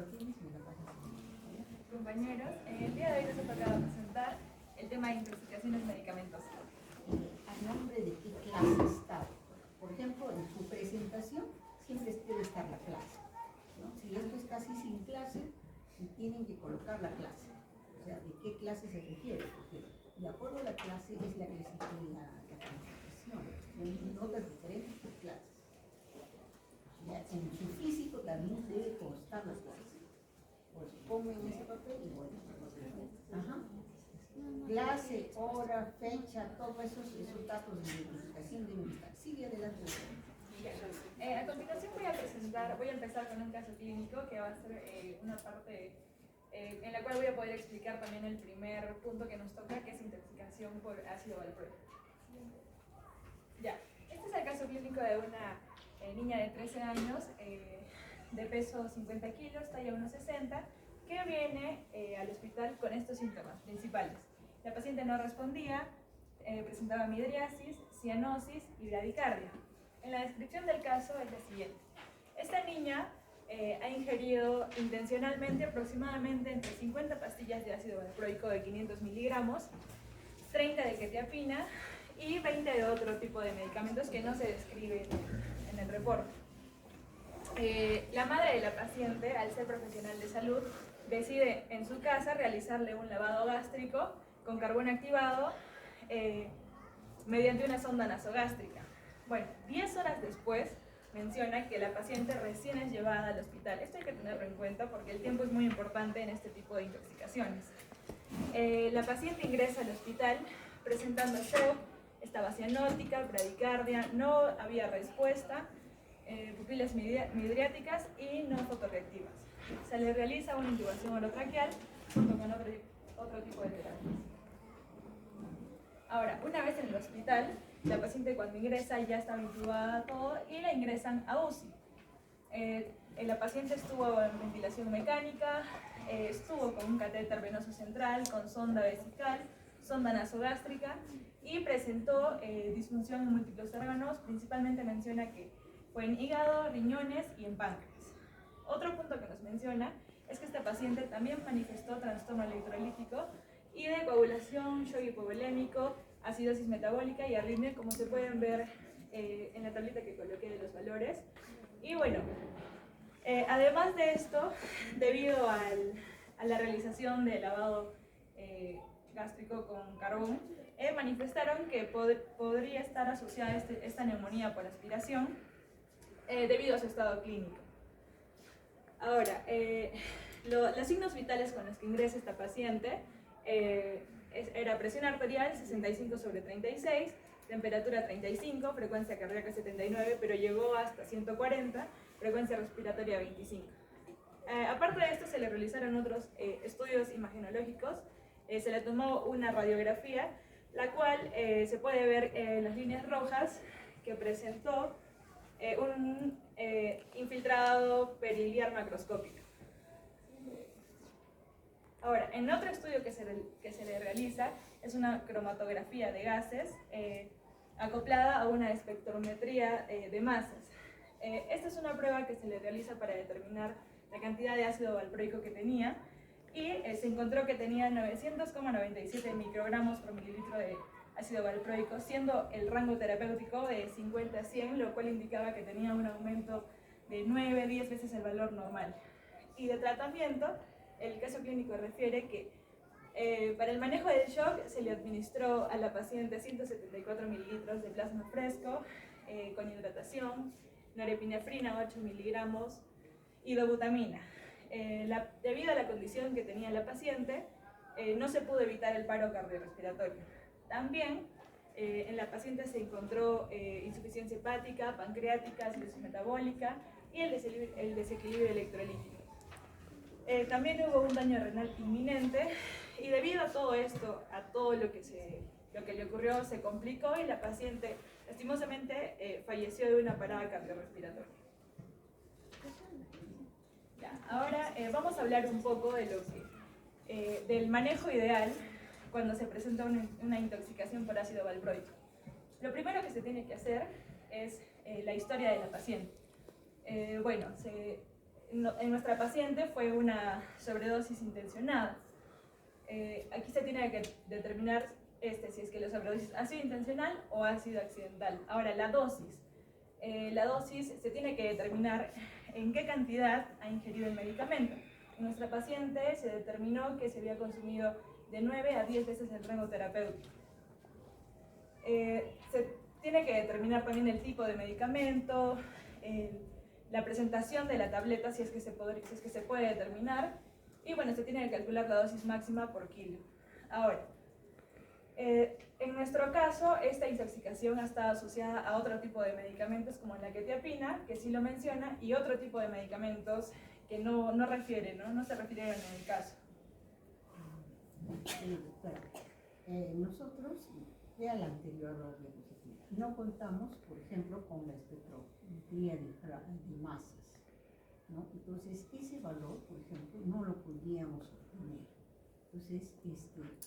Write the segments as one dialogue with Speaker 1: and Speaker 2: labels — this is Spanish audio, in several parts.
Speaker 1: lo tienes, me lo pasas.
Speaker 2: Compañeros, el día de hoy les he tocado presentar el tema de intoxicaciones medicamentosas.
Speaker 1: ¿A nombre de qué clase está? Por ejemplo, en su presentación siempre debe estar la clase, ¿no? Si esto está así sin clase, tienen que colocar la clase. O sea, ¿de qué clase se refiere? Porque de acuerdo a la clase es la clasificación. Son notas diferentes por clases. Ya, en su físico también debe constar las clases. Pues pongo en ese papel y bueno. Ajá. Clase, hora, fecha, todos esos datos de identificación deben estar. Sigue adelante.
Speaker 2: A continuación voy a empezar con un caso clínico que va a ser una parte en la cual voy a poder explicar también el primer punto que nos toca, que es intoxicación por ácido valproico. Ya, este es el caso clínico de una niña de 13 años, de peso 50 kilos, talla 1,60, que viene al hospital con estos síntomas principales. La paciente no respondía, presentaba midriasis, cianosis y bradicardia. En la descripción del caso es la siguiente. Esta niña ha ingerido intencionalmente aproximadamente entre 50 pastillas de ácido valproico de 500 miligramos, 30 de quetiapina y 20 de otro tipo de medicamentos que no se describen en el reporte. La madre de la paciente, al ser profesional de salud, decide en su casa realizarle un lavado gástrico con carbón activado mediante una sonda nasogástrica. Bueno, 10 horas después menciona que la paciente recién es llevada al hospital. Esto hay que tenerlo en cuenta porque el tiempo es muy importante en este tipo de intoxicaciones. La paciente ingresa al hospital presentando shock, estaba cianótica, bradicardia, no había respuesta, pupilas midriáticas y no fotorreactivas. Se le realiza una intubación orotraqueal junto con otro tipo de terapias. Ahora, una vez en el hospital, la paciente cuando ingresa ya estaba intubada todo y la ingresan a UCI. La paciente estuvo en ventilación mecánica, estuvo con un catéter venoso central, con sonda vesical, sonda nasogástrica y presentó disfunción en múltiples órganos, principalmente menciona que fue en hígado, riñones y en páncreas. Otro punto que nos menciona es que esta paciente también manifestó trastorno electrolítico y de coagulación, shock hipovolémico, acidosis metabólica y arritmia, como se pueden ver en la tablita que coloqué de los valores. Y bueno, además de esto, debido a la realización del lavado gástrico con carbón, manifestaron que podría estar asociada esta neumonía por aspiración debido a su estado clínico. Ahora, los signos vitales con los que ingresa esta paciente era presión arterial 65/36, temperatura 35, frecuencia cardíaca 79, pero llegó hasta 140, frecuencia respiratoria 25. Aparte de esto, se le realizaron otros estudios imagenológicos. Se le tomó una radiografía, la cual se puede ver en las líneas rojas que presentó un infiltrado periliar macroscópico. Ahora, en otro estudio que se le realiza es una cromatografía de gases acoplada a una espectrometría de masas. Esta es una prueba que se le realiza para determinar la cantidad de ácido valproico que tenía y se encontró que tenía 900,97 microgramos por mililitro de ácido valproico, siendo el rango terapéutico de 50 a 100, lo cual indicaba que tenía un aumento de 9 a 10 veces el valor normal. Y de tratamiento, el caso clínico refiere que para el manejo del shock se le administró a la paciente 174 mililitros de plasma fresco con hidratación, norepinefrina 8 miligramos y dobutamina. Debido a la condición que tenía la paciente, no se pudo evitar el paro cardiorrespiratorio. También en la paciente se encontró insuficiencia hepática, pancreática, acidosis metabólica y el desequilibrio electrolítico. También hubo un daño renal inminente y debido a todo esto, a todo lo que le ocurrió, se complicó y la paciente lastimosamente falleció de una parada cardiorrespiratoria. Ahora vamos a hablar un poco de del manejo ideal cuando se presenta una intoxicación por ácido valproico. Lo primero que se tiene que hacer es la historia de la paciente. en nuestra paciente fue una sobredosis intencionada. Aquí se tiene que determinar si es que la sobredosis ha sido intencional o ha sido accidental. Ahora, la dosis. La dosis se tiene que determinar en qué cantidad ha ingerido el medicamento. En nuestra paciente se determinó que se había consumido de 9 a 10 veces el rango terapéutico. Se tiene que determinar también el tipo de medicamento, la presentación de la tableta, si es que se puede determinar, y bueno, se tiene que calcular la dosis máxima por kilo. Ahora, en nuestro caso, esta intoxicación ha estado asociada a otro tipo de medicamentos como la quetiapina, que sí lo menciona, y otro tipo de medicamentos que no se refirieron en el caso.
Speaker 1: Nosotros, vea la anterior diapositiva, no contamos, por ejemplo, con la espectrometría de masas, ¿no? Entonces, ese valor, por ejemplo, no lo podríamos obtener. Entonces,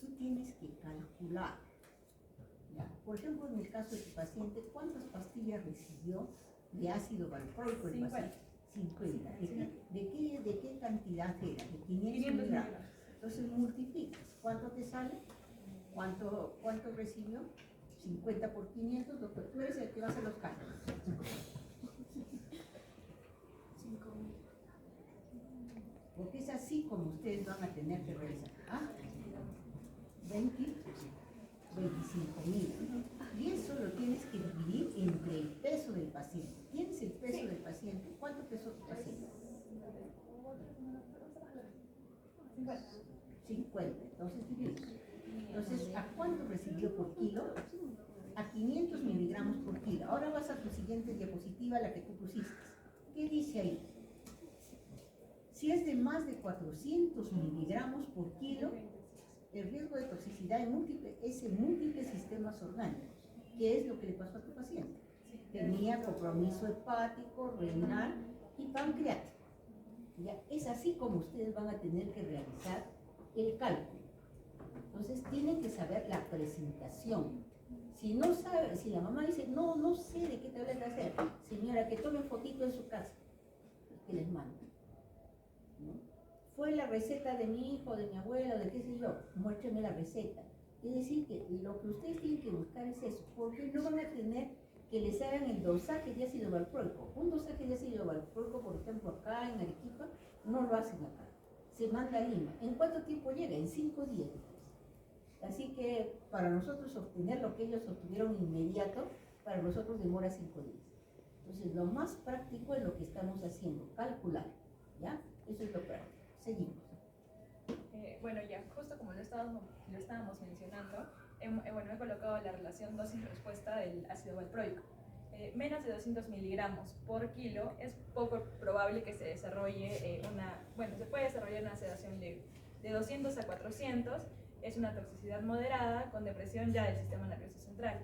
Speaker 1: tú tienes que calcular, ¿ya? Por ejemplo, en el caso de tu paciente, ¿cuántas pastillas recibió de ácido valproico el paciente? 50. ¿De qué cantidad era? De 500 miligramos. Entonces multiplicas. ¿Cuánto te sale? ¿Cuánto recibió? 50 por 500, doctor. Tú eres el que va a hacer los cálculos. 5.000. Porque es así como ustedes van a tener que realizar. 25.000. Y eso lo tienes que dividir entre el peso del paciente. ¿Tienes el peso del paciente? ¿Cuánto pesó tu paciente? 50. Entonces divides. Entonces, ¿a cuánto recibió por kilo? A 500 miligramos por kilo. Ahora vas a tu siguiente diapositiva, la que tú pusiste. ¿Qué dice ahí? Si es de más de 400 miligramos por kilo, el riesgo de toxicidad es en múltiples sistemas orgánicos. ¿Qué es lo que le pasó a tu paciente? Tenía compromiso hepático, renal y pancreático. ¿Ya? Es así como ustedes van a tener que realizar el cálculo. Entonces tienen que saber la presentación. Si no sabe, si la mamá dice, no sé de qué tableta hacer, señora, que tome fotito en su casa, que les mando, ¿no? Fue la receta de mi hijo, de mi abuela, de qué sé yo, muéstrame la receta. Es decir, que lo que ustedes tienen que buscar es eso, porque no van a tener que les hagan el dosaje de ácido valproico. Un dosaje de ácido valproico, por ejemplo, acá en Arequipa, no lo hacen acá. Se manda a Lima. ¿En cuánto tiempo llega? En 5 días. Así que para nosotros obtener lo que ellos obtuvieron inmediato, para nosotros demora 5 días. Entonces, lo más práctico es lo que estamos haciendo, calcular, ¿ya? Eso es lo práctico. Seguimos.
Speaker 2: Bueno, ya, justo como lo estábamos mencionando, he colocado la relación dosis-respuesta del ácido valproico. Menos de 200 miligramos por kilo es poco probable que se desarrolle se puede desarrollar una sedación leve. De 200 a 400 es una toxicidad moderada con depresión ya del sistema nervioso central.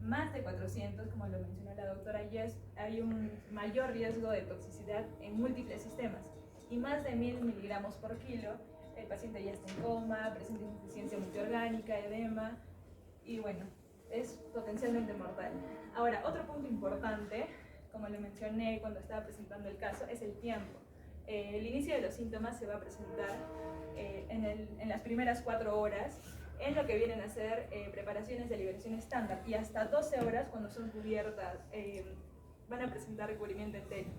Speaker 2: Más de 400, como lo mencionó la doctora Yes, hay un mayor riesgo de toxicidad en múltiples sistemas. Y más de 1000 miligramos por kilo, el paciente ya está en coma, presenta insuficiencia multiorgánica, edema, y bueno, es potencialmente mortal. Ahora, otro punto importante, como le mencioné cuando estaba presentando el caso, es el tiempo. El inicio de los síntomas se va a presentar en las primeras 4 horas, en lo que vienen a ser preparaciones de liberación estándar, y hasta 12 horas cuando son cubiertas, van a presentar recubrimiento entero.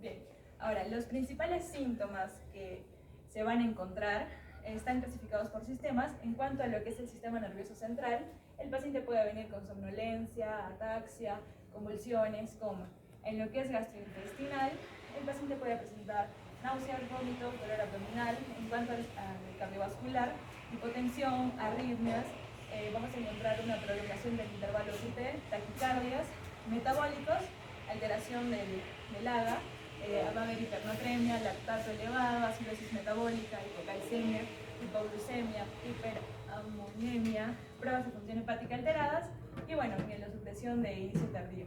Speaker 2: Bien, ahora, los principales síntomas que se van a encontrar están clasificados por sistemas. En cuanto a lo que es el sistema nervioso central, el paciente puede venir con somnolencia, ataxia, convulsiones, coma. En lo que es gastrointestinal, el paciente puede presentar náuseas, vómitos, dolor abdominal. En cuanto al cardiovascular, hipotensión, arritmias, vamos a encontrar una prolongación del intervalo QT, taquicardias, metabólicos, alteración del AGA, va a haber hipernatremia, lactato elevado, acidosis metabólica, hipocalcemia, hipoglucemia, hiperamonemia, pruebas de función hepática alteradas y bueno, la supresión de inicio tardío.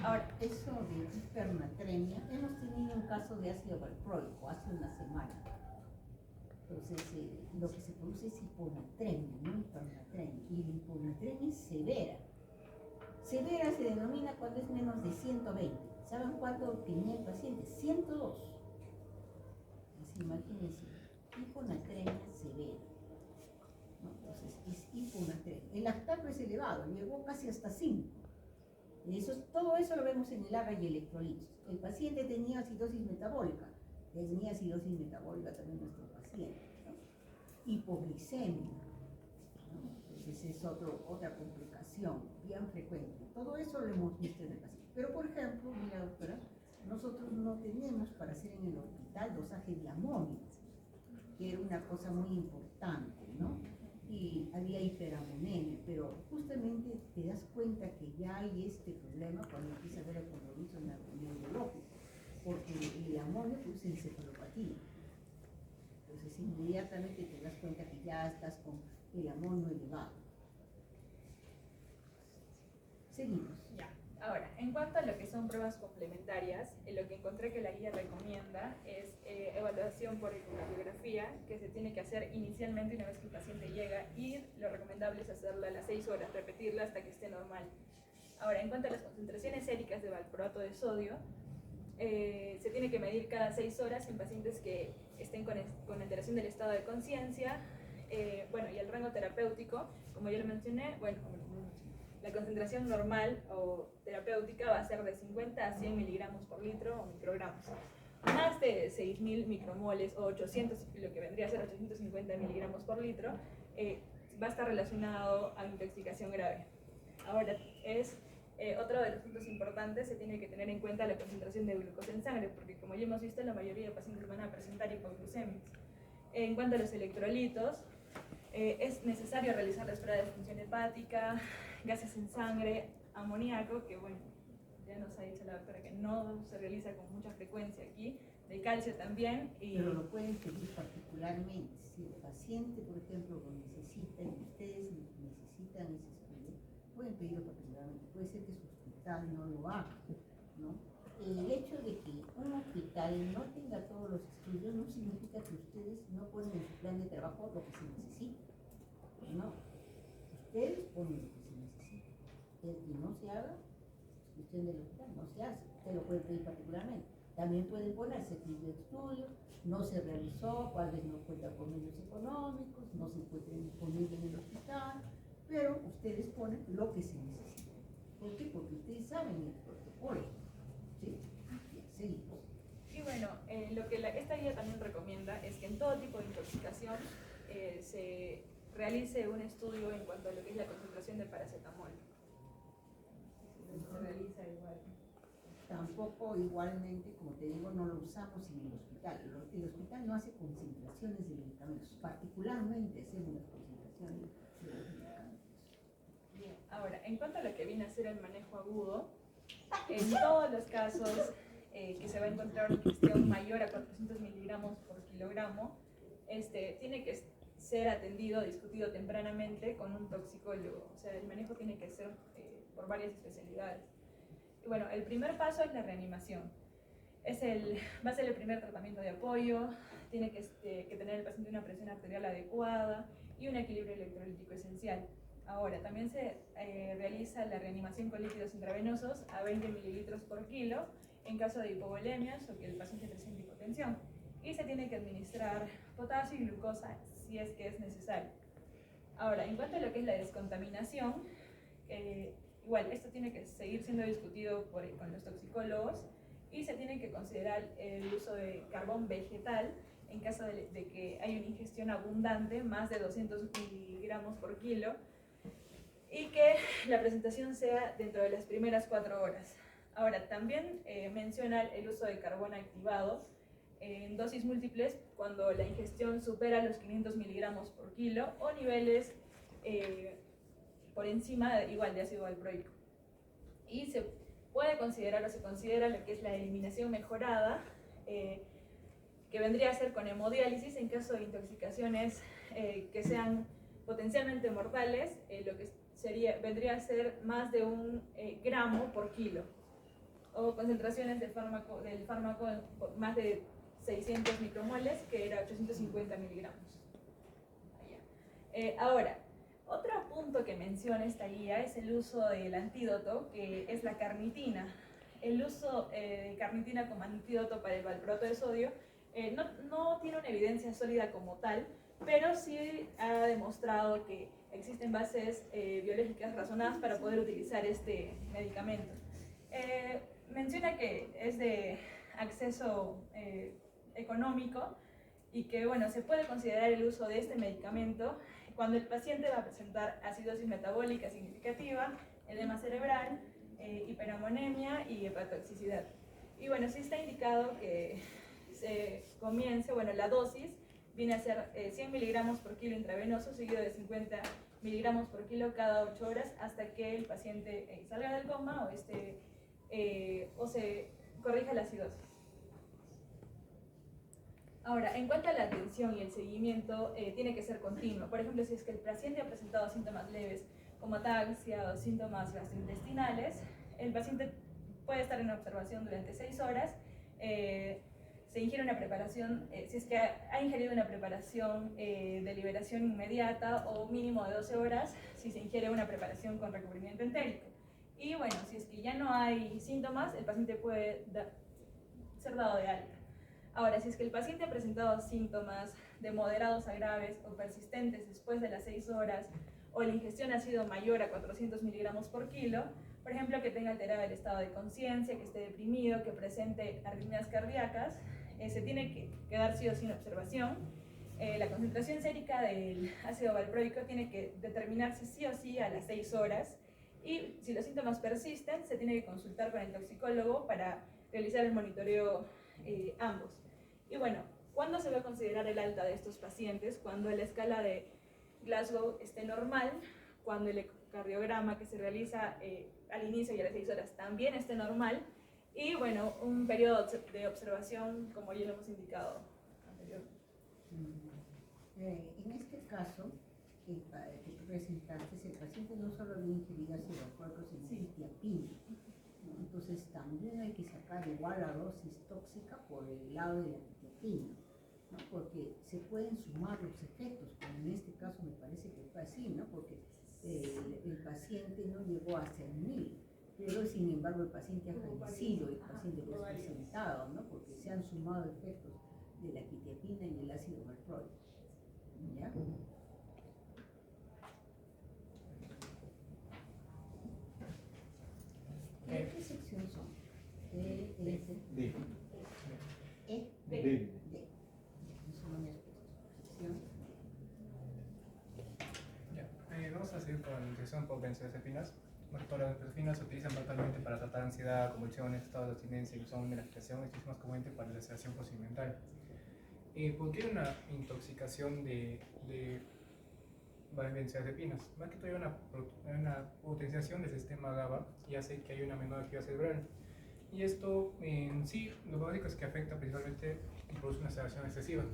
Speaker 1: Ahora, eso de hipernatremia, hemos tenido un caso de ácido valproico hace una semana. Entonces, lo que se produce es hiponatremia, no hipernatremia. Y la hiponatremia es severa. Severa se denomina cuando es menos de 120. ¿Saben cuánto tenía el paciente? 102. Así, imagínense, hiponatremia severa, ¿no? Entonces, es hiponatremia. El lactato es elevado, llegó casi hasta 5. Todo eso lo vemos en el AGA y electrolitos. El paciente tenía acidosis metabólica. Tenía acidosis metabólica también nuestro paciente, ¿no? Hipoglicemia, ¿no? Entonces es otra complicación bien frecuente. Todo eso lo hemos visto en el paciente. Pero, por ejemplo, mira, doctora, nosotros no tenemos para hacer en el hospital dosaje de amonio, que era una cosa muy importante, ¿no? Y había hiperamonemia, pero justamente te das cuenta que ya hay este problema cuando empieza a ver el compromiso neurológico, porque el amonio produce encefalopatía. Entonces inmediatamente te das cuenta que ya estás con el amonio elevado. Seguimos.
Speaker 2: Ya. Ahora, en cuanto a lo que son pruebas complementarias, lo que encontré que la guía recomienda es evaluación por ecocardiografía, que se tiene que hacer inicialmente una vez que el paciente llega, y lo recomendable es hacerla a las 6 horas, repetirla hasta que esté normal. Ahora, en cuanto a las concentraciones séricas de valproato de sodio, se tiene que medir cada 6 horas en pacientes que estén con alteración del estado de conciencia, bueno, y el rango terapéutico, como ya lo mencioné, bueno, la concentración normal o terapéutica va a ser de 50 a 100 miligramos por litro o microgramos. Más de 6.000 micromoles o 800, lo que vendría a ser 850 miligramos por litro, va a estar relacionado a intoxicación grave. Ahora, otro de los puntos importantes, se tiene que tener en cuenta la concentración de glucosa en sangre, porque como ya hemos visto, la mayoría de pacientes van a presentar hipoglucemias. En cuanto a los electrolitos, es necesario realizar las pruebas de función hepática, gases en sangre, amoníaco, que bueno, ya nos ha dicho la doctora que no se realiza con mucha frecuencia aquí, de calcio también.
Speaker 1: Pero lo pueden pedir particularmente. Si el paciente, por ejemplo, lo necesita y ustedes necesitan ese estudio, pueden pedirlo particularmente. Puede ser que su hospital no lo haga, ¿no? El hecho de que un hospital no tenga todos los estudios no significa que ustedes no ponen en su plan de trabajo lo que se necesita, ¿no? Ustedes ponen lo que se necesita. El que no se haga, es cuestión del hospital, no se hace. Usted lo puede pedir particularmente. También pueden poner servicio de estudio, no se realizó, tal vez no cuenta con medios económicos, no se encuentra disponible en el hospital, pero ustedes ponen lo que se necesita. ¿Por qué? Porque ustedes saben el protocolo. ¿Sí? Bien, seguimos.
Speaker 2: Y bueno, lo que esta guía también recomienda es que en todo tipo de intoxicación se realice un estudio en cuanto a lo que es la concentración de paracetamol. Se realiza igual.
Speaker 1: Tampoco igualmente, como te digo, no lo usamos en el hospital. El hospital no hace concentraciones de medicamentos, particularmente hacemos las concentraciones de los medicamentos.
Speaker 2: Bien, ahora, en cuanto a lo que viene a ser el manejo agudo, en todos los casos que se va a encontrar una ingestión mayor a 400 miligramos por kilogramo, tiene que ser atendido, discutido tempranamente con un toxicólogo. O sea, el manejo tiene que ser por varias especialidades. Y bueno, el primer paso es la reanimación. Va a ser el primer tratamiento de apoyo, tiene que tener el paciente una presión arterial adecuada y un equilibrio electrolítico esencial. Ahora, también se realiza la reanimación con líquidos intravenosos a 20 mililitros por kilo en caso de hipovolemias o que el paciente presente hipotensión. Y se tiene que administrar potasio y glucosa si es que es necesario. Ahora, en cuanto a lo que es la descontaminación, igual, esto tiene que seguir siendo discutido con los toxicólogos y se tiene que considerar el uso de carbón vegetal en caso de que haya una ingestión abundante, más de 200 miligramos por kilo, y que la presentación sea dentro de las primeras 4 horas. Ahora, también menciona el uso de carbón activado en dosis múltiples cuando la ingestión supera los 500 miligramos por kilo o niveles por encima igual de ácido valproico. Y se puede considerar o se considera lo que es la eliminación mejorada, que vendría a ser con hemodiálisis en caso de intoxicaciones que sean potencialmente mortales, lo que vendría a ser más de 1 gramo por kilo, o concentraciones del fármaco más de 600 micromoles, que era 850 miligramos. Ahora, Otro punto que menciona esta guía es el uso del antídoto, que es la carnitina. El uso de carnitina como antídoto para el valproato de sodio no tiene una evidencia sólida como tal, pero sí ha demostrado que existen bases biológicas razonadas para poder utilizar este medicamento. Menciona que es de acceso económico y que bueno, se puede considerar el uso de este medicamento cuando el paciente va a presentar acidosis metabólica significativa, edema cerebral, hiperamonemia y hepatotoxicidad. Y bueno, sí está indicado que se comience, bueno, la dosis viene a ser 100 miligramos por kilo intravenoso, seguido de 50 miligramos por kilo cada 8 horas hasta que el paciente salga del coma o se corrija la acidosis. Ahora, en cuanto a la atención y el seguimiento, tiene que ser continuo. Por ejemplo, si es que el paciente ha presentado síntomas leves como ataxia o síntomas gastrointestinales, el paciente puede estar en observación durante 6 horas. Se ingiere una preparación, si es que ha ingerido una preparación de liberación inmediata o mínimo de 12 horas, si se ingiere una preparación con recubrimiento entérico. Y bueno, si es que ya no hay síntomas, el paciente puede ser dado de alta. Ahora, si es que el paciente ha presentado síntomas de moderados a graves o persistentes después de las 6 horas o la ingestión ha sido mayor a 400 miligramos por kilo, por ejemplo, que tenga alterado el estado de conciencia, que esté deprimido, que presente arritmias cardíacas, se tiene que quedar sí o sí en observación. La concentración sérica del ácido valproico tiene que determinarse sí o sí a las 6 horas y si los síntomas persisten, se tiene que consultar con el toxicólogo para realizar el monitoreo ambos. Y bueno, ¿cuándo se va a considerar el alta de estos pacientes? Cuando la escala de Glasgow esté normal, cuando el ecocardiograma que se realiza al inicio y a las 6 horas también esté normal, y bueno, un periodo de observación como ya lo hemos indicado anteriormente.
Speaker 1: En este caso, que tú presentaste, el paciente no solo había ingerido ácido valproico, sino quetiapina, ¿no? Entonces también hay que sacar igual la dosis tóxica por el lado de la quetiapina, ¿no? Porque se pueden sumar los efectos, como en este caso me parece que fue así, ¿no? Porque el paciente no llegó a 100.000, pero sin embargo el paciente ha fallecido, el paciente que es presentado, ¿no? Porque se han sumado efectos de la quetiapina y el ácido valproico, ¿ya? ¿Qué sección son? D, F,
Speaker 3: D.
Speaker 1: E,
Speaker 3: D.
Speaker 1: D. Eso no me has puesto. Sección.
Speaker 3: Ya. Vamos a seguir con la nutrición por benzodiazepinas. Todas las benzodiazepinas se utilizan totalmente para tratar ansiedad, convulsiones, estados de abstinencia, ilusión, medicación, y es más comúnmente para la sedación procedimental. ¿Por qué una intoxicación de benzodiazepinas? Más que todo hay una utilización del sistema GABA y hace que haya una menor actividad cerebral. Y esto en sí, lo básico es que afecta principalmente y produce una sedación excesiva.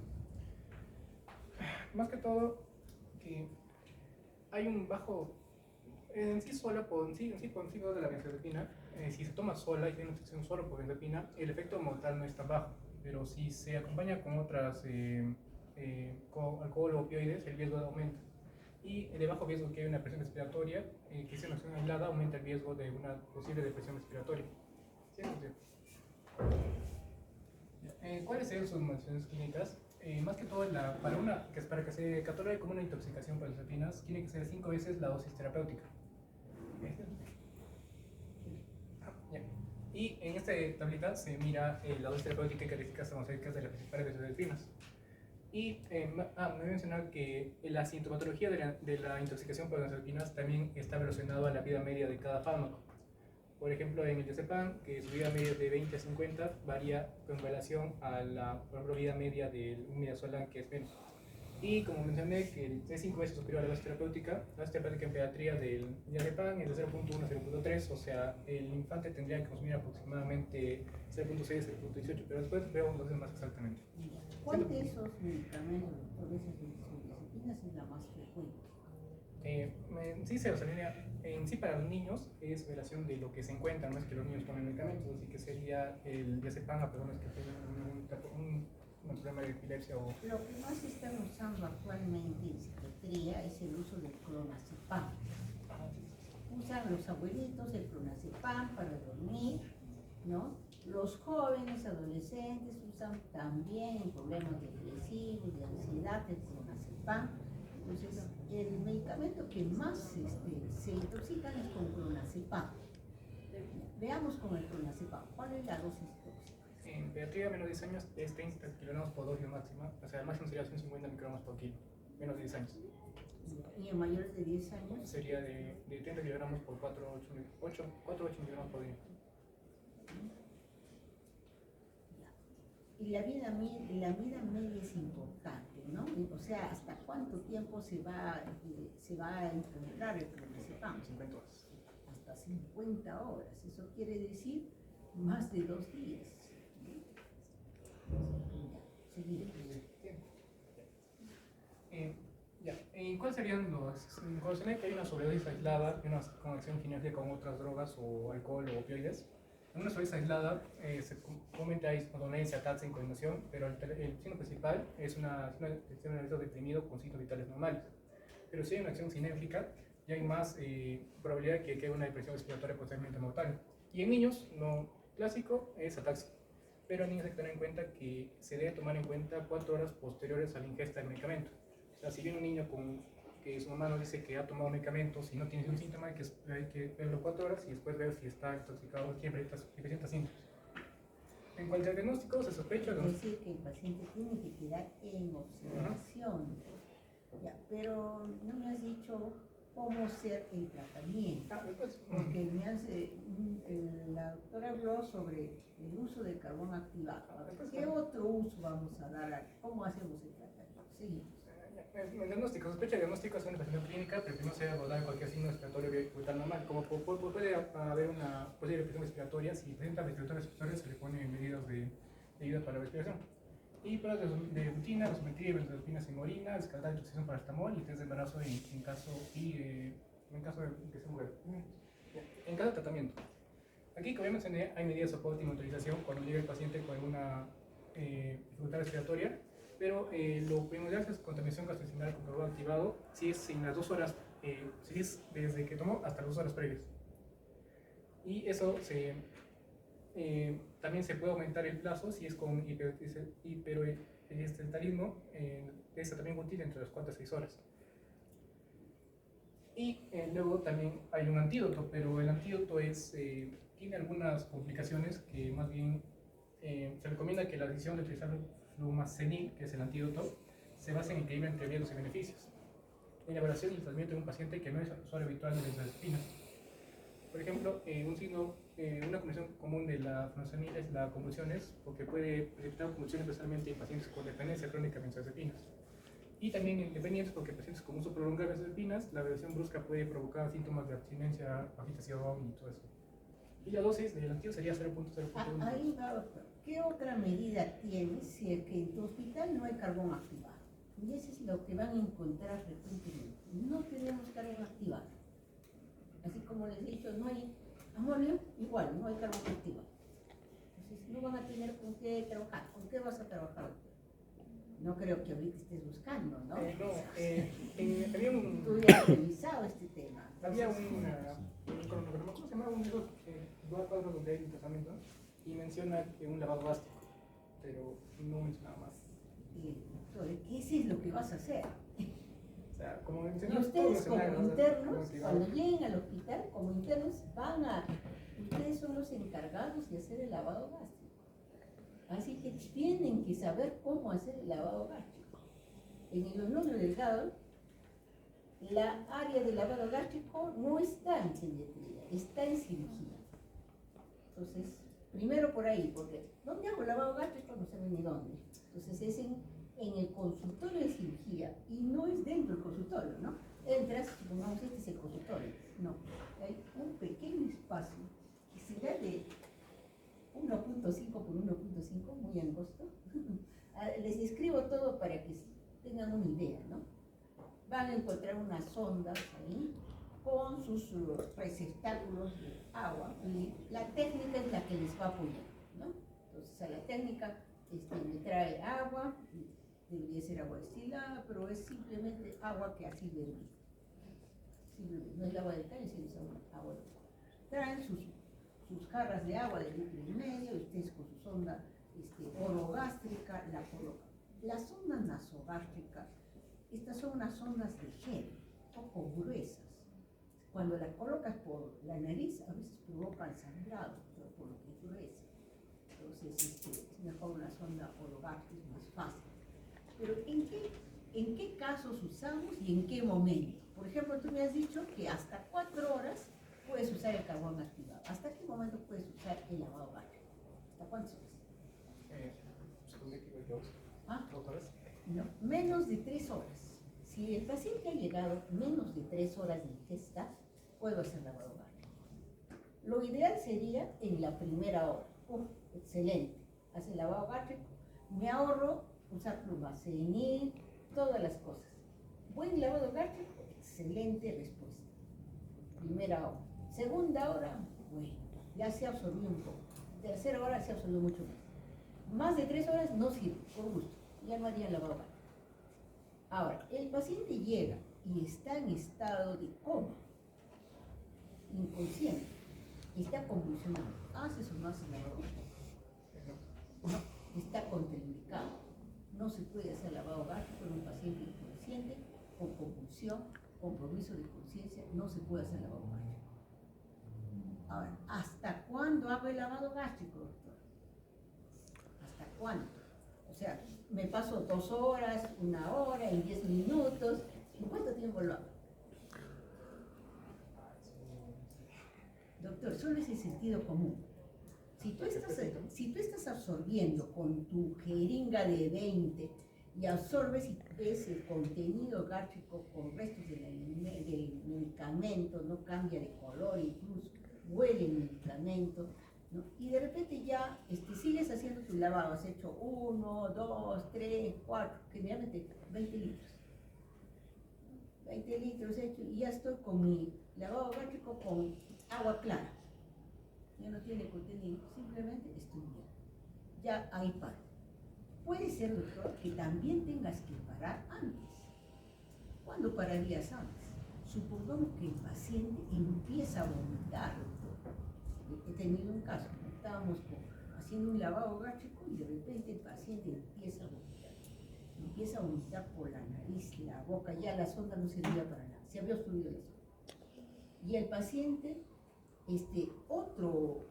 Speaker 3: Más que todo, que hay un bajo, en sí sola, por sí de la benzodiazepina, si se toma sola y tiene una intoxicación solo por benzodiazepina, el efecto mortal no es tan bajo. Pero si se acompaña con otras, con alcohol o opioides, el riesgo aumenta. Y de bajo riesgo que hay una presión respiratoria, que es una acción aislada, aumenta el riesgo de una posible depresión respiratoria. ¿Sí? ¿Cuáles serían sus manifestaciones clínicas? Más que todo, para que se catalogue como una intoxicación por benzodiazepinas, tiene que ser 5 veces la dosis terapéutica. Y en esta tablita se mira la dosis terapéutica y características farmacéuticas de las principales benzodiazepinas. Y me voy a mencionar que la sintomatología de la intoxicación por benzodiazepinas también está relacionado a la vida media de cada fármaco. Por ejemplo, en el diazepam, que su vida media es de 20 a 50, varía con relación a la, por ejemplo, vida media del midazolam, que es menos. Y como mencioné, que es 5 veces superior a la dosis terapéutica en pediatría del diazepam es de 0.1 a 0.3, o sea, el infante tendría que consumir aproximadamente 0.6 a 0.18, pero después vemos dosis más exactamente.
Speaker 1: ¿Cuál de esos medicamentos, doctor, de esas benzodiazepinas es la más frecuente?
Speaker 3: Sí, se alinea en sí para los niños, es relación de lo que se encuentra, no es que los niños tomen medicamentos, así que sería el diazepam a personas que tienen un con el problema de epilepsia o...
Speaker 1: Lo que más se está usando actualmente en psiquiatría es el uso del clonazepam. Usan los abuelitos el clonazepam para dormir, ¿no? Los jóvenes, adolescentes usan también en problemas depresivos, de ansiedad, el clonazepam. Entonces, el medicamento que más se intoxican es con clonazepam. Veamos con el clonazepam, ¿cuál es la dosis tóxica?
Speaker 3: En pediatría, menos de 10 años, es 30 kilogramos por dosis máxima. O sea, el máximo sería 150 microgramos por kilo. Menos de 10 años.
Speaker 1: Y en mayores de 10 años
Speaker 3: Sería de 30 kilogramos por 4 8 kilogramos por día.
Speaker 1: y la vida media es importante, ¿no? O sea, ¿hasta cuánto tiempo se va a implementar el clonazepam?
Speaker 3: 50 horas.
Speaker 1: Hasta 50 horas. Eso quiere decir más de 2 días. Seguir.
Speaker 3: ¿Cuáles serían los? Cuando se ve que hay una sobredosis aislada y una conexión sinérgica con otras drogas o alcohol o opioides, en una sobredosis aislada comúnmente hay somnolencia, ataques en coordinación, pero el signo principal es una estado deprimido con signos vitales normales. Pero si hay una acción sinérgica, ya hay más probabilidad de que haya una depresión respiratoria potencialmente mortal. Y en niños, lo clásico es ataxia. Pero en niños hay que tener en cuenta que se debe tomar en cuenta 4 horas posteriores a la ingesta del medicamento. O sea, si viene un niño que su mamá nos dice que ha tomado medicamentos y no tiene ningún síntoma, hay que verlo 4 horas y después ver si está intoxicado o siempre presenta síntomas. En cuanto al diagnóstico, se sospecha...
Speaker 1: Es decir, que el paciente tiene que quedar en observación. Ya, pero no me has dicho cómo hacer el tratamiento. Porque la doctora habló sobre el uso del carbón activado. ¿Qué otro uso vamos a dar? ¿Cómo hacemos el tratamiento? Seguimos.
Speaker 3: El diagnóstico, sospecha de diagnóstico es una investigación clínica, pero primero se debe abordar cualquier signo respiratorio vital normal. Como puede haber una posible infección respiratoria, si presenta respiratoria respiratoria se le ponen medidas de ayuda para la respiración. Y pruebas de rutina, gasometría, benzodiazepina sin orina, descartar intoxicación para paracetamol y test de embarazo en caso de que sea mujer. En cada tratamiento. Aquí, como ya mencioné, hay medidas de soporte y monitorización cuando llega el paciente con alguna dificultad respiratoria. Pero lo primordial es contaminación gastrointestinal con carbón activado, si es en las 2 horas, si es desde que tomó hasta las 2 horas previas. Y eso también se puede aumentar el plazo si es con hiperestentarismo, es también útil entre las 4 a 6 horas. Y luego también hay un antídoto, pero el antídoto tiene algunas complicaciones que más bien se recomienda que la decisión de utilizar flumazenil, que es el antídoto, se basa en equilibrio entre riesgos y beneficios. En la evaluación del tratamiento de un paciente que no es usuario habitual de benzodiazepinas. Por ejemplo, una condición común de la flumazenil es la convulsiones, porque puede precipitar convulsiones especialmente en pacientes con dependencia crónica de benzodiazepinas. Y también en dependientes, porque pacientes con uso prolongado de benzodiazepinas, la evaluación brusca puede provocar síntomas de abstinencia, agitación y todo eso. Y la dosis del antídoto sería 0.0.1.
Speaker 1: Ahí va. ¿Qué otra medida tienes si es que en tu hospital no hay carbón activado? Y eso es lo que van a encontrar frecuentemente. No tenemos carbón activado. Así como les he dicho, no hay amonio, igual, no hay carbón activado. Entonces no van a tener con qué trabajar. ¿Con qué vas a trabajar? No creo que ahorita estés buscando, ¿no?
Speaker 3: Había un...
Speaker 1: Tú ya has revisado este tema.
Speaker 3: Había ¿cómo se llama? Un libro que dos cuadros donde hay un tratamiento y menciona que un lavado gástrico, pero no menciona más.
Speaker 1: ¿Qué es lo que vas a hacer?
Speaker 3: O sea, como
Speaker 1: Y
Speaker 3: mencionaba,
Speaker 1: ustedes como internos,
Speaker 3: como
Speaker 1: cuando lleguen al hospital, como internos, ustedes son los encargados de hacer el lavado gástrico. Así que tienen que saber cómo hacer el lavado gástrico. En el Honorio Delgado, la área de lavado gástrico no está en pediatría, está en cirugía. Entonces, primero por ahí, porque ¿dónde hago lavado gástrico? No sé ni dónde. Entonces es en el consultorio de cirugía y no es dentro del consultorio, ¿no? Entras, supongamos este es el consultorio. No, hay un pequeño espacio que será de 1.5 por 1.5, muy angosto. Les escribo todo para que tengan una idea, ¿no? Van a encontrar unas sondas ahí con sus receptáculos de agua y la técnica es la que les va a apoyar, ¿no? Entonces a la técnica me trae agua, debería ser agua destilada, pero es simplemente agua que ha sido hervida. No es el agua del caño, sino es agua de coco. Traen sus jarras de agua de litro y medio, ustedes con su sonda orogástrica la colocan. Las sondas nasogástricas, estas son unas sondas de gel, poco gruesas. Cuando la colocas por la nariz, a veces provocan sangrado, pero por lo que es gruesa. Entonces, es mejor una sonda orogástrica, es más fácil. Pero ¿en qué casos usamos y en qué momento? Por ejemplo, tú me has dicho que hasta 4 horas puedes usar el carbón activado. ¿Hasta qué momento puedes usar el lavado gástrico? ¿Hasta cuántas horas? ¿Ah?
Speaker 3: 2 horas.
Speaker 1: No, menos de 3 horas. Si el paciente ha llegado menos de 3 horas de ingesta, puedo hacer lavado gástrico. Lo ideal sería en la primera hora. Excelente. Hace el lavado gástrico. Me ahorro usar plumacenil, todas las cosas. Buen lavado gástrico, excelente respuesta. Primera hora. Segunda hora, bueno, ya se absorbió un poco. Tercera hora se absorbió mucho más. Más de 3 horas no sirve, por gusto. Ya no haría lavado gástrico. Ahora, el paciente llega y está en estado de coma, inconsciente, está convulsionando. ¿Haces o no haces lavado gástrico? No, está contraindicado. No se puede hacer lavado gástrico en un paciente inconsciente, con convulsión, compromiso de conciencia, no se puede hacer lavado gástrico. Ahora, ¿hasta cuándo hago el lavado gástrico, doctor? ¿Hasta cuándo? O sea, me paso 2 horas, 1 hora, en 10 minutos. ¿En cuánto tiempo lo hago? Doctor, solo es el sentido común. Si tú estás absorbiendo con tu jeringa de 20 y absorbes y ves el contenido gástrico con restos del medicamento, no cambia de color, incluso huele el medicamento, ¿no? Y de repente ya sigues haciendo tu lavado, has hecho 1, 2, 3, 4, generalmente 20 litros. 20 litros hecho y ya estoy con mi lavado gástrico con agua clara. Ya no tiene contenido, simplemente estoy bien. Ya ahí paro. Puede ser, doctor, que también tengas que parar antes. ¿Cuándo pararías antes? Supongamos que el paciente empieza a vomitar, doctor. He tenido un caso, estábamos haciendo un lavado gástrico y de repente el paciente empieza a vomitar. Empieza a vomitar por la nariz, la boca, ya la sonda no servía para nada, se había obstruido la sonda. Y el paciente, otro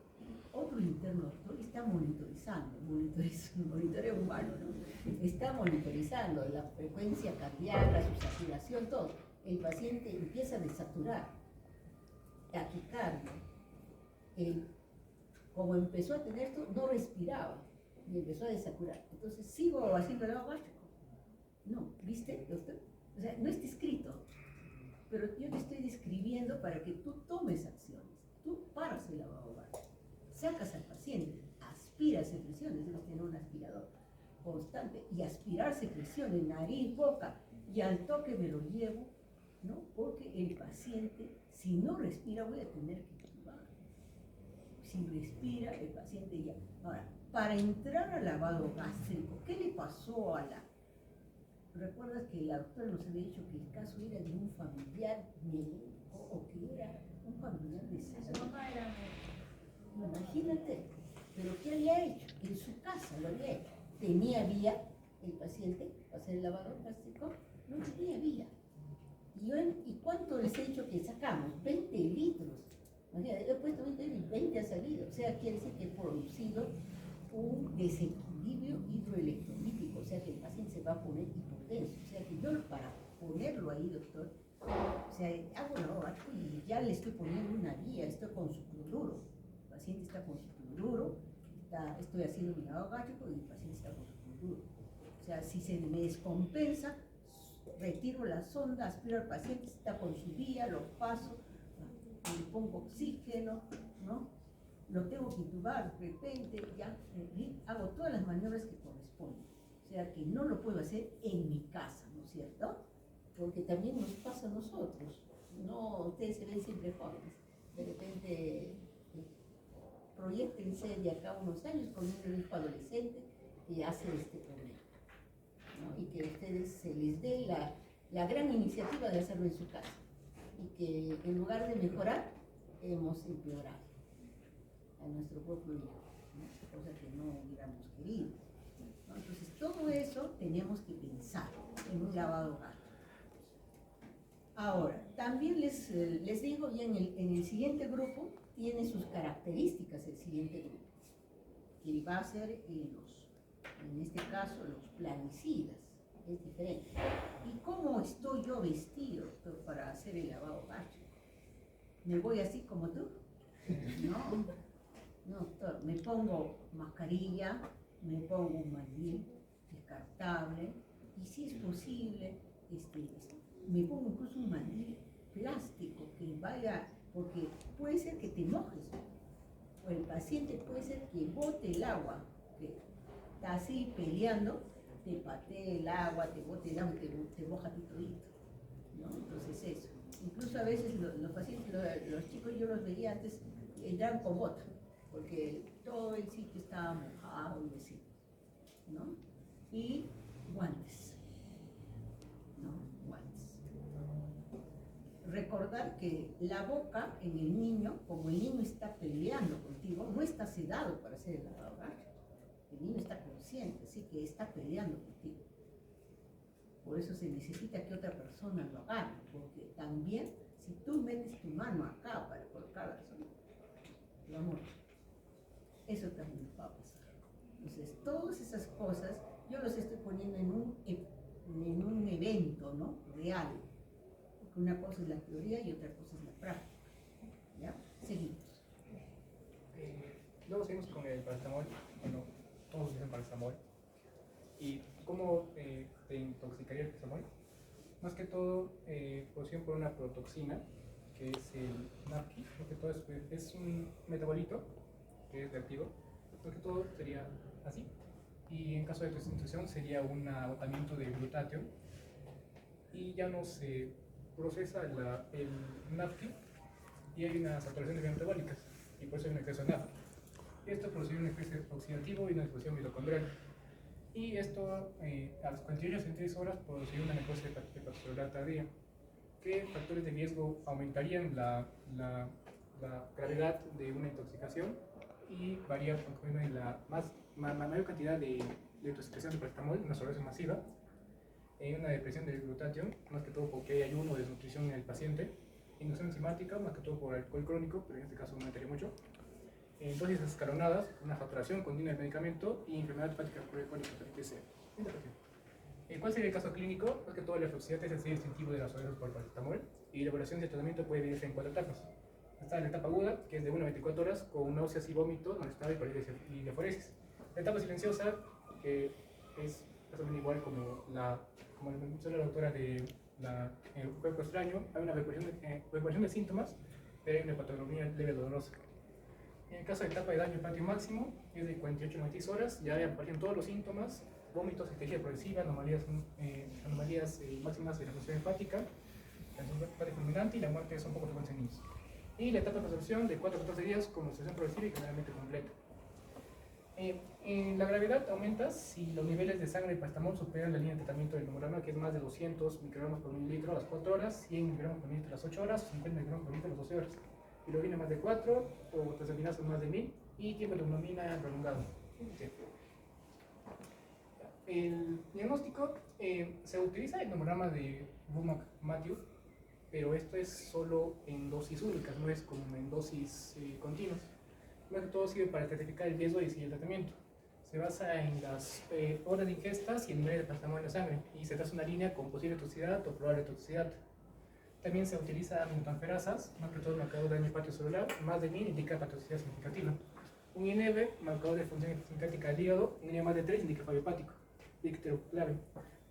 Speaker 1: interno doctor está monitorizando, monitoreo humano, ¿no? Está monitorizando la frecuencia cardíaca, su saturación, todo. El paciente empieza a desaturar, taquicardia. Como empezó a tener esto, no respiraba y empezó a desaturar. Entonces, ¿sigo haciendo el lavado gástrico? No, ¿viste, doctor? O sea, no está escrito, pero yo te estoy describiendo para que tú tomes acciones. Tú paras el lavado gástrico, sacas al paciente, aspiras secreciones, debes tener un aspirador constante y aspirar secreciones, nariz, boca, y al toque me lo llevo, ¿no? Porque el paciente, si no respira, voy a tener que intubar. Si respira, el paciente ya. Ahora, para entrar al lavado gástrico, ¿qué le pasó a la? ¿Recuerdas que la doctora nos había dicho que el caso era de un familiar médico o que era un familiar de
Speaker 2: Su mamá era
Speaker 1: Imagínate, pero ¿qué había hecho? En su casa lo había hecho. ¿Tenía vía el paciente para hacer el lavado gástrico? No tenía vía. ¿Y cuánto les he dicho que sacamos? 20 litros. O sea, he puesto 20 y 20 ha salido. O sea, quiere decir que he producido un desequilibrio hidroelectrolítico. O sea, que el paciente se va a poner hipotenso. O sea, que yo para ponerlo ahí, doctor, o sea, hago el lavado gástrico y ya le estoy poniendo una vía, estoy con su cloruro. El paciente está con su cloruro, estoy haciendo un lavado gástrico y el paciente está con su cloruro. O sea, si se me descompensa, retiro la sonda, aspiro al paciente, está con su vía, lo paso, le pongo oxígeno, ¿no? Lo tengo que intubar de repente, ya hago todas las maniobras que corresponden. O sea que no lo puedo hacer en mi casa, ¿no es cierto? Porque también nos pasa a nosotros, no, ustedes se ven siempre jóvenes, de repente proyectense de acá a unos años con un hijo adolescente y hace este problema, ¿no? Y que a ustedes se les dé la gran iniciativa de hacerlo en su casa y que en lugar de mejorar, hemos empeorado a nuestro propio hijo, ¿no? Cosa que no hubiéramos querido, ¿no? Entonces todo eso tenemos que pensar en un lavado hogar. Ahora, también les digo, ya en el siguiente grupo tiene sus características el siguiente grupo, que va a ser en este caso los plaguicidas, es diferente. ¿Y cómo estoy yo vestido, doctor, para hacer el lavado hogar? ¿Me voy así como tú? No, doctor, me pongo mascarilla, me pongo un mandil descartable y si es posible, me pongo incluso un mandil plástico que vaya, porque puede ser que te mojes, o el paciente puede ser que bote el agua, que está así peleando, te patee el agua, te bote el agua y te moja tu todito, ¿no? Entonces eso. Incluso a veces los pacientes, los chicos yo los veía antes, entraban con bota, porque todo el sitio estaba mojado y así, ¿no? Y guantes, ¿no? Guantes. Recordar que la boca en el niño, como el niño está peleando contigo, no está sedado para hacer el lavado oral. El niño está consciente, así que está peleando contigo. Por eso se necesita que otra persona lo haga, porque también si tú metes tu mano acá para colocar la zona, lo amor, eso también nos va a pasar. Entonces, todas esas cosas yo los estoy poniendo en un evento, ¿no? Real. Porque una cosa es la teoría y otra cosa es la práctica. ¿Ya? Seguimos.
Speaker 3: Luego seguimos con el paracetamol. Bueno, todos dicen paracetamol. ¿Y cómo te intoxicaría el paracetamol? Más que todo, producción por una protoxina, que es el NAPQI. Más que todo es un metabolito que es reactivo. Más que todo sería así. Y en caso de sustitución sería un agotamiento de glutatión y ya no se procesa el NAPQI y hay una saturación de vías metabólicas y por eso hay un exceso de NAPQI. Esto produce un estrés oxidativo y una explosión mitocondrial. Y esto a las 48 a 66 horas produciría una necrosis hepatocelular tardía. ¿Qué factores de riesgo aumentarían la gravedad de una intoxicación? Y varía en la mayor cantidad de intoxicación de paracetamol, una sobredosis masiva, una depresión del glutatión, más que todo porque hay ayuno o desnutrición en el paciente, inducción enzimática, más que todo por alcohol crónico, pero en este caso no aumentaría mucho, dosis escalonadas, una saturación continua del medicamento y enfermedad hepática crónica, etc. ¿Cuál sería el caso clínico? Más que todo la flexibilidad es el sello distintivo de la sobredosis por paracetamol y la evaluación de tratamiento puede dividirse en 4 etapas. Está la etapa aguda, que es de 1 a 24 horas, con náuseas y vómitos, malestar y diaforesis. La etapa silenciosa, que es más o menos igual como lo mencionó la doctora de el cuerpo extraño, hay una recuperación de síntomas, pero hay una patología leve dolorosa. En el caso de etapa de daño hepático máximo, es de 48 a 96 horas, ya aparecen todos los síntomas, vómitos, histeria progresiva, anomalías máximas de la función hepática, la función hepática fulminante y la muerte son poco frecuentes en niños. Y la etapa de resolución de 4 a 14 días con resolución progresiva y generalmente completa. La gravedad aumenta si los niveles de sangre de paracetamol superan la línea de tratamiento del hemograma, que es más de 200 microgramos por mililitro a las 4 horas, 100 microgramos por mililitro a las 8 horas, 50 microgramos por mililitro a las 12 horas. Bilirrubina más de 4, o transaminasas más de 1000, y tiempo de hemoglobina prolongado. El diagnóstico se utiliza el hemograma de Womack-Matthews, pero esto es solo en dosis únicas, no es como en dosis continuas. Más que todo sirve para estratificar el riesgo y seguir el tratamiento. Se basa en las horas de ingestas y el nivel de paracetamol en la sangre, y se traza una línea con posible toxicidad o probable toxicidad. También se utiliza metanferasas, más que todo el marcador de daño hepatocelular, más de 1000 indica patoxicidad significativa. Un INEB, marcador de función sintética del hígado, un INE más de 3 indica fallo hepático, clave.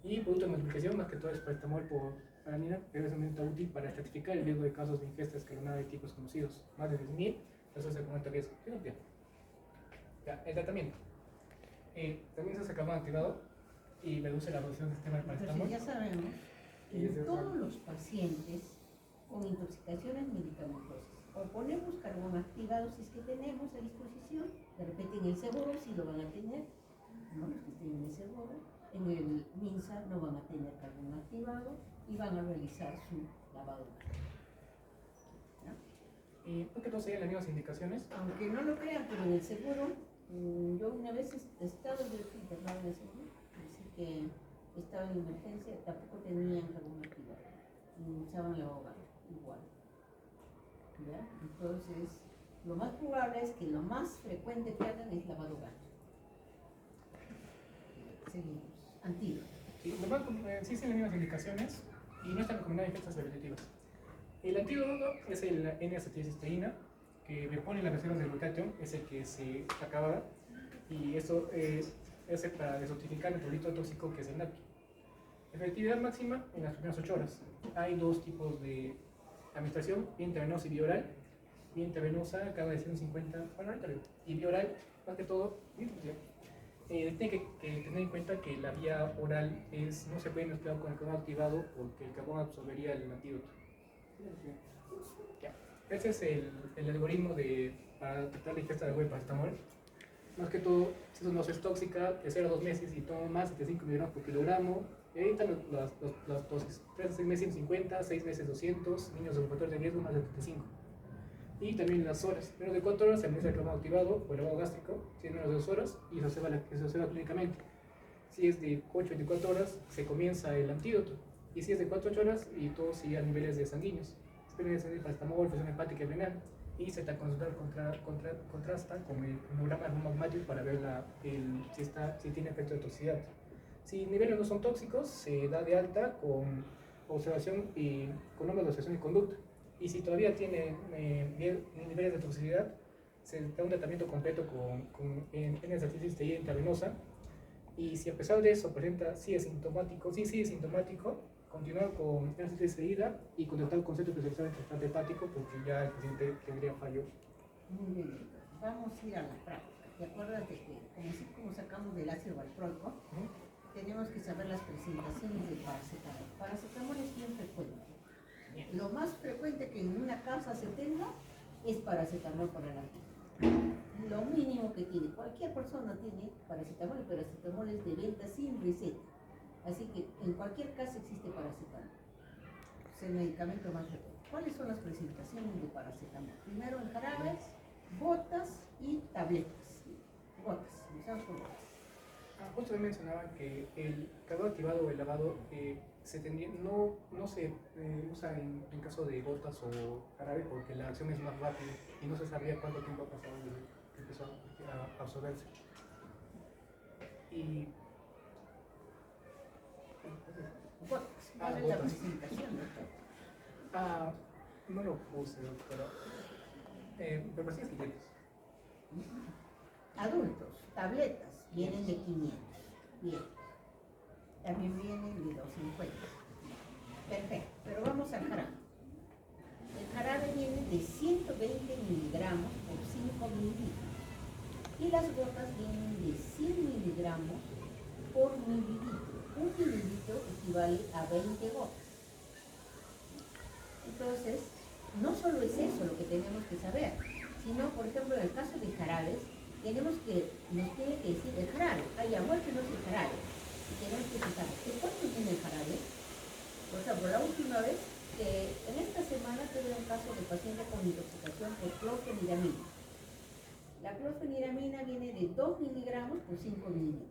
Speaker 3: Y producto de multiplicación, más que todo es paracetamol por alanina, que es un elemento útil para estratificar el riesgo de casos de ingesta escalonada de tipos conocidos, más de 10.000, eso se comenta riesgo. Ya, el tratamiento. También se saca un activado y reduce la producción del sistema de paracetamol.
Speaker 1: Ya sabemos que en todos los pacientes con intoxicaciones medicamentosas o ponemos carbón activado si es que tenemos a disposición, de repente en el seguro si lo van a tener, ¿no? Los que estén en el seguro, en el MINSA no van a tener carbón activado y van a realizar su lavado.
Speaker 3: Y porque todos serían las mismas indicaciones.
Speaker 1: Aunque no lo crean, pero en el seguro, yo una vez he estado internada en el seguro, así que estaba en emergencia, tampoco tenían carbón activado, usaban la hogar igual. ¿Ya? Entonces, lo más probable es que lo más frecuente que hagan es lavado gato. Seguimos. Antídoto.
Speaker 3: Sí, sí son las mismas indicaciones y no están recomendadas en infectas repetitivas. El antídoto es el N-acetilcisteína, que me pone las reservas de glutatión, es el que se acaba, y esto es para desertificar el metabolitos tóxico que es el natrio. Efectividad máxima en las primeras 8 horas. Hay dos tipos de administración, vía intravenosa y vía oral. Vía intravenosa acaba de ser un 50, bueno, ahorita digo, y vía oral, más que todo, tiene que tener en cuenta que la vía oral no se puede mezclar con el carbón activado porque el carbón absorbería el antídoto. Ya. Ese es el algoritmo para tratar la ingesta de agua de paracetamol. Más que todo, si eso no es tóxica, de 0 a 2 meses y toma más de 5 miligramos por kilogramo, evitan las dosis. 3 a 6 meses 150, 6 meses 200, niños de factor de riesgo más de 75. Y también las horas. Menos de 4 horas se administra el carbón activado o el lavado gástrico, si es menos de 2 horas y se observa clínicamente. Si es de 8 a 24 horas, se comienza el antídoto. Y si es de 4 a 8 horas y todo sigue a niveles de sanguíneos. Niveles de paracetamol, presión hepática y renal. Y se contrasta con el cronograma hemomático para ver si tiene efecto de toxicidad. Si niveles no son tóxicos, se da de alta con observación y con una observación y conducta. Y si todavía tiene niveles de toxicidad, se da un tratamiento completo con N-acetilcisteína intravenosa. Y si a pesar de eso sigue sintomático, continuar con N-acetilcisteína y contactar con centro especializado en trasplante hepático porque ya el paciente tendría fallo.
Speaker 1: Muy bien, vamos a ir a la práctica. ¿Te acuerdas de que, como sacamos del ácido valproico, tenemos que saber las presentaciones de paracetamol? Paracetamol es bien frecuente. Lo más frecuente que en una casa se tenga es paracetamol para la vida. Lo mínimo que tiene, cualquier persona tiene paracetamol, y paracetamol es de venta sin receta. Así que en cualquier casa existe paracetamol. Es el medicamento más frecuente. ¿Cuáles son las presentaciones de paracetamol? Primero en jarabes, gotas y tabletas. Gotas, usamos por gotas.
Speaker 3: Justo me mencionaban que el carbón activado o el lavado no se usa en caso de gotas o jarabe porque la acción es más rápida y no se sabía cuánto tiempo ha pasado desde que empezó a absorberse. Y
Speaker 1: Gotas. ¿Cuál es la presentación, doctor?
Speaker 3: No lo puse, doctora. Pero sí es 500.
Speaker 1: Adultos, tabletas, vienen de 500. Bien. También vienen de 250. Perfecto. Pero vamos al jarabe. El jarabe viene de 120 miligramos por 5 mililitros. Y las gotas vienen de 100 miligramos por mililitro. Un mililitro equivale a 20 gotas. Entonces, no solo es eso lo que tenemos que saber, sino, por ejemplo, en el caso de jarabes, nos tiene que decir el jarabe. Hay amor que no es el jarabe. Y tenemos que fijar, ¿de cuánto tiene el jarabe? Por ejemplo, la última vez, en esta semana tuve un caso de paciente con intoxicación por clorfeniramina. La clorfeniramina viene de 2 miligramos por 5 mililitros.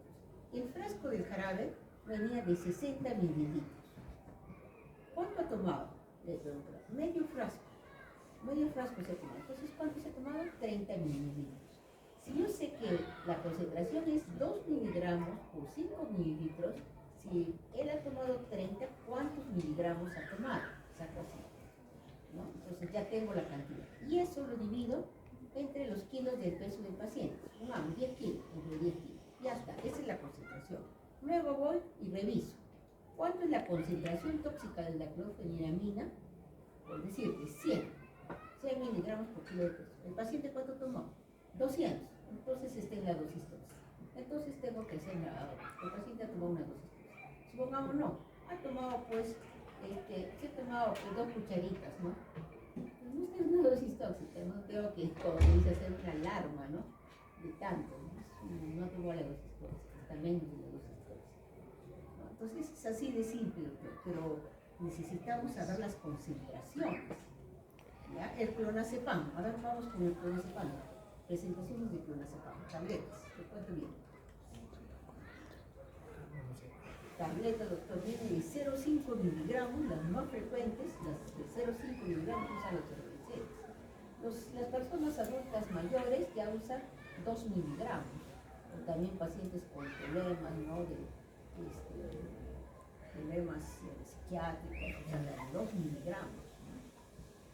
Speaker 1: El frasco del jarabe venía de 60 mililitros. ¿Cuánto ha tomado? Le pregunto. Medio frasco. Medio frasco se ha tomado. Entonces, ¿cuánto se ha tomado? 30 mililitros. Si yo sé que la concentración es 2 miligramos por 5 mililitros, si él ha tomado 30, ¿cuántos miligramos ha tomado? Saco así, ¿no? Entonces ya tengo la cantidad. Y eso lo divido entre los kilos del peso del paciente. Pongamos 10 kilos, entre 10 kilos. Ya está, esa es la concentración. Luego voy y reviso. ¿Cuánto es la concentración tóxica de la clorfeniramina? Por decirte, 100 miligramos por kilo de peso. ¿El paciente cuánto tomó? 200. Entonces está en la dosis tóxica. Entonces tengo que hacer el paciente ha tomado una dosis tóxica. Supongamos no, ha tomado pues, se ha tomado pues, 2 cucharitas, ¿no? Pues no es una dosis tóxica, no tengo que, como dice, hacer una alarma, ¿no? De tanto, ¿no? Es no tomó la dosis tóxica, está menos de la dosis tóxica. ¿No? Entonces es así de simple, doctor, pero necesitamos saber las consideraciones. ¿Ya? El clonazepam, ahora vamos con el clonazepam. Presentaciones de clonazepam, tabletas, te cuento bien. Tableta, doctor, viene de 0,5 miligramos, las más frecuentes, las de 0,5 miligramos usan los adolescentes. Las personas adultas mayores ya usan 2 miligramos, o también pacientes con problemas, ¿no? Problemas psiquiátricos, usan las 2 miligramos. ¿No?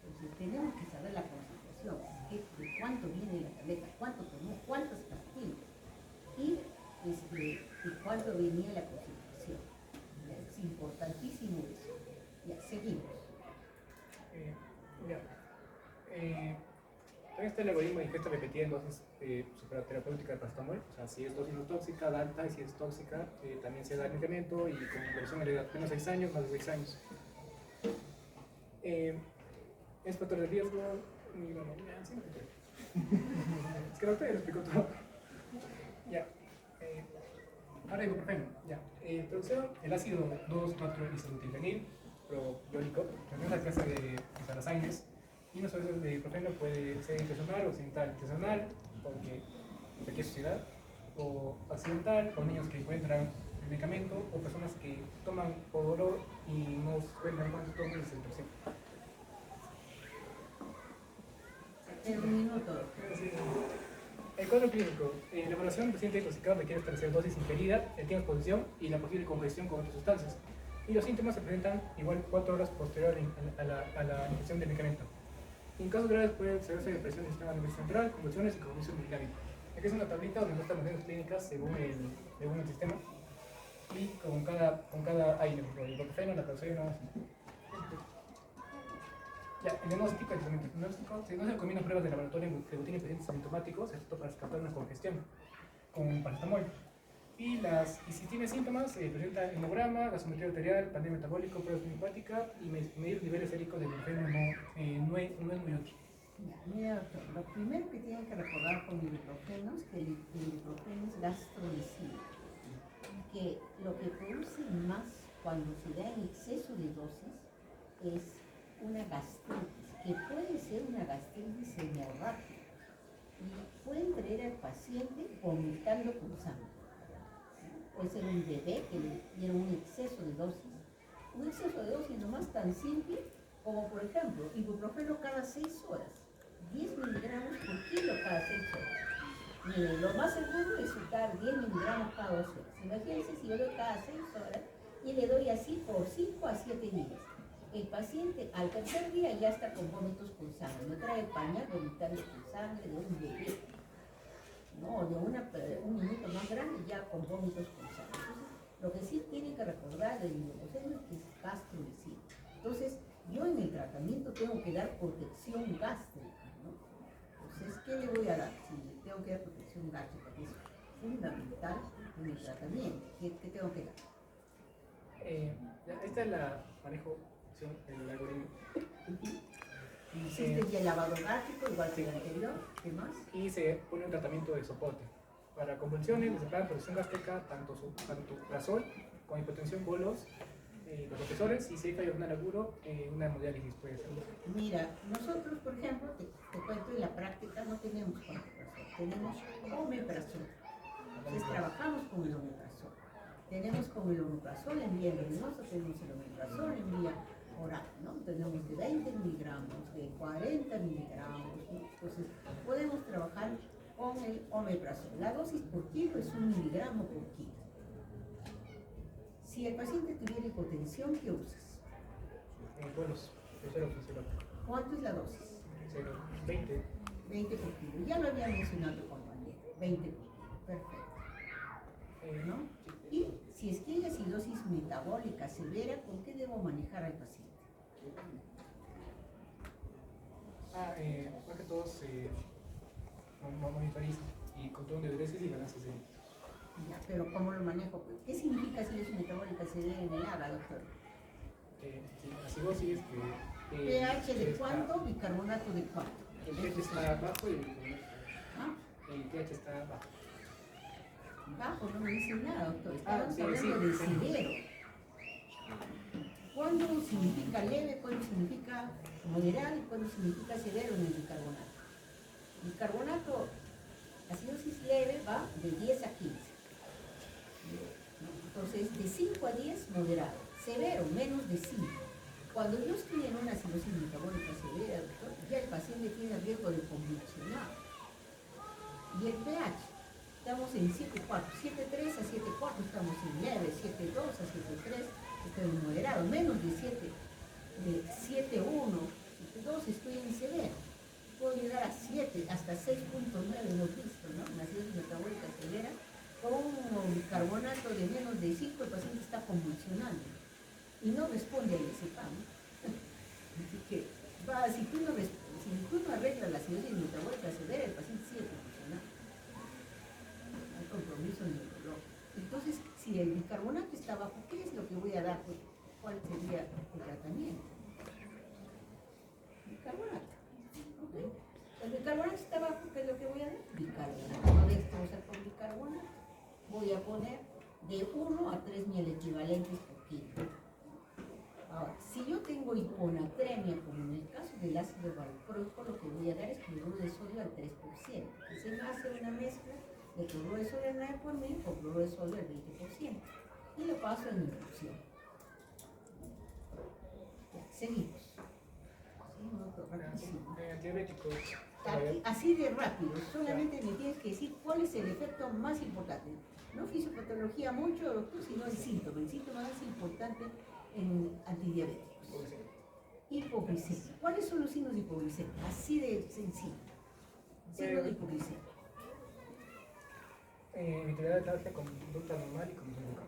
Speaker 1: Entonces tenemos que saber la concentración, de cuánto viene la tableta, cuánto tomó, cuántas pastillas y cuánto venía la concentración. Es importantísimo eso. Ya, seguimos.
Speaker 3: También está el algoritmo de ingesta repetida en dosis superterapéutica de paracetamol. O sea, si es dosis no tóxica, da alta, y si es tóxica, también se da el incremento y con versión de edad menos de 6 años, más de 6 años. Es factor de riesgo. Es que doctor ya lo explicó todo. Ya. Ahora ibuprofeno, ya. Introducción, el ácido 2,4-isobutilfenil probiótico, también es la clase de parazaines, y una solución de ibuprofeno puede ser intencional o accidental. Intencional, porque requiere sociedad, o accidental, con niños que encuentran el medicamento, o personas que toman por dolor y no cuentan cuánto toman y se intoxican.
Speaker 1: En un minuto.
Speaker 3: El cuadro clínico. La evaluación del paciente intoxicado requiere establecer dosis ingerida, el tiempo de exposición y la posible congestión con otras sustancias. Y los síntomas se presentan igual 4 horas posterior a la ingestión del medicamento. En casos graves puede observarse depresión del sistema nervioso central, convulsiones y cognición dinámica. Aquí es una tablita donde muestran las medidas clínicas según el sistema y con cada aire, el ibuprofeno, la calzoína, no. Ya, el diagnóstico, si no se combinan pruebas de laboratorio que tienen pacientes asintomáticos, esto para descartar una congestión con paracetamol. Y si tiene síntomas, se presenta hemograma, gasometría arterial, panel metabólico, prueba hepática y medir niveles séricos de ibuprofeno no es muy útil.
Speaker 1: Mira, doctor, lo primero que tienen que recordar con ibuprofeno es que el ibuprofeno es gastrolesivo, que lo que produce más cuando se da en exceso de dosis es una gastritis, que puede ser una gastritis hemorrágica y pueden traer al paciente vomitando con sangre. Puede ser un bebé que le dieron un exceso de dosis nomás tan simple como, por ejemplo, ibuprofeno cada 6 horas, 10 miligramos por kilo cada 6 horas. Mire, lo más seguro es dar 10 miligramos cada 2 horas. Imagínense si yo doy cada 6 horas y le doy así por 5 a 7 días. El paciente al tercer día ya está con vómitos con sangre, no trae pañal vomitando con sangre de un bebé, no, de un niñito más grande ya con vómitos con sangre. Entonces, lo que sí tienen que recordar del ibuprofeno es que es gastrolesivo. Entonces, yo en el tratamiento tengo que dar protección gástrica, ¿no? Entonces, ¿qué le voy a dar? Si tengo que dar protección gástrica, que es fundamental en el tratamiento, ¿qué tengo que dar?
Speaker 3: Esta es la manejo. El algoritmo.
Speaker 1: Existe ya el lavado gástrico, igual que el anterior, ¿qué más?
Speaker 3: Y se pone un tratamiento de soporte. Para convulsiones, necesitan protección gástrica, tanto prazol, con hipotensión, bolos, los profesores, y si hay fallo renal agudo, una hemodiálisis puede ser.
Speaker 1: Mira, nosotros, por ejemplo, te cuento, en la práctica no tenemos pantoprazol, tenemos omeprazol. Entonces trabajamos con el omeprazol. Tenemos con el omeprazol en vía venosa, tenemos el omeprazol en vía oral, ¿no? Tenemos de 20 miligramos, de 40 miligramos, ¿no? Entonces podemos trabajar con el omeprazol. La dosis por kilo es 1 miligramo por kilo. Si el paciente tuviera hipotensión, ¿qué usas?
Speaker 3: Bolos, tercero funcional.
Speaker 1: ¿Cuánto es la dosis?
Speaker 3: 20.
Speaker 1: 20 por kilo. Ya lo había mencionado compañero, 20 por kilo. Perfecto. ¿No? Y si es que hay acidosis metabólica severa, ¿con qué debo manejar al paciente?
Speaker 3: Más que todo se monitoriza y control de diuresis y balances de.
Speaker 1: Ya, pero ¿cómo lo manejo? ¿Qué significa acidosis metabólica severa en el AGA, doctor?
Speaker 3: Acidosis
Speaker 1: pH de cuánto, bicarbonato de cuánto.
Speaker 3: el pH está bajo y
Speaker 1: ¿Ah?
Speaker 3: el pH está bajo.
Speaker 1: Bajo no me dice nada, doctor. Estamos
Speaker 3: sí,
Speaker 1: hablando
Speaker 3: sí,
Speaker 1: de
Speaker 3: sí.
Speaker 1: severo. ¿Cuándo significa leve? ¿Cuándo significa moderado? ¿Y cuándo significa severo en el bicarbonato? El bicarbonato, acidosis leve va de 10 a 15. Entonces, de 5 a 10, moderado. Severo, menos de 5. Cuando yo estoy en una acidosis metabólica severa, doctor, ya el paciente tiene riesgo de convulsionar. Y el pH, estamos en 7,4, 7,3 a 7,4 estamos en leve, 7,2 a 7,3 estamos en moderado, menos de 7, de 7,1, 7,2 estoy en severo. Puedo llegar a 7, hasta 6,9 hemos visto, ¿no? Una acidosis metabólica severa, con un bicarbonato de menos de 5, el paciente está convulsionando y no responde al diazepam. Así que, si tú no arreglas la acidosis metabólica severa, el paciente sigue convulsionando. Hay compromiso en el dolor. Entonces, si el bicarbonato está bajo, ¿qué es lo que voy a dar? Pues, ¿cuál sería el tratamiento? Bicarbonato. ¿Ok? El bicarbonato está bajo, ¿qué es lo que voy a dar? Bicarbonato. No destrozar con bicarbonato. Voy a poner de 1 a 3 mielequivalentes por kilo. Ahora, si yo tengo hiponatremia, como en el caso del ácido valproico, lo que voy a dar es cloruro de sodio al 3%. Y se me hace una mezcla de cloruro de sodio al 9 por 1000 o cloruro de sodio al 20%. Y lo paso en infusión. Ya, seguimos. Rapidísimo.
Speaker 3: Diabéticos.
Speaker 1: Así de rápido, solamente me tienes que decir cuál es el efecto más importante. No fisiopatología mucho, doctor, sino el síntoma. El síntoma más importante en antidiabéticos. Hipoglicemia. ¿Cuáles son los signos de hipoglicemia? Así de sencillo. Signo de hipoglicemia.
Speaker 3: Vitalidad de tarde con conducta normal y con glucógeno.